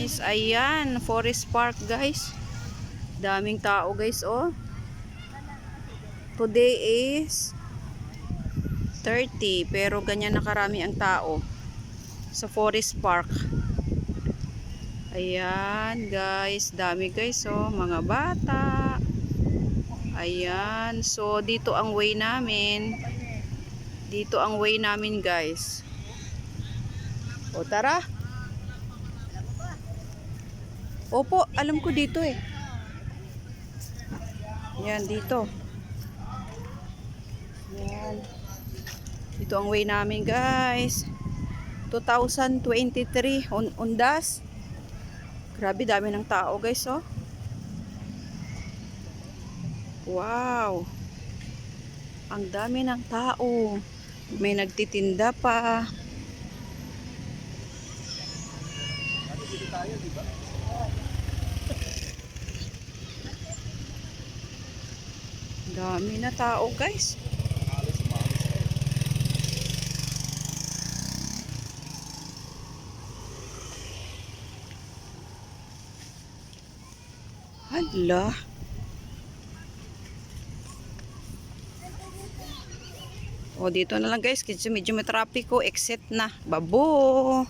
guys. Ayan, Forest Park guys. Daming tao guys, oh. Today is 30, pero ganyan na karami ang tao sa Forest Park. Ayan guys, dami guys, oh, mga bata. Ayan, so dito ang way namin. Dito ang way namin guys. O tara. Opo, alam ko dito eh. Yan, dito. Yan. Dito ang way namin guys. 2023 undas. Grabe, dami ng tao guys, oh. Wow. Ang dami ng tao. May nagtitinda pa. Dami na tao guys. Hala. O dito na lang guys kasi medyo may trapiko, exit na. Babo.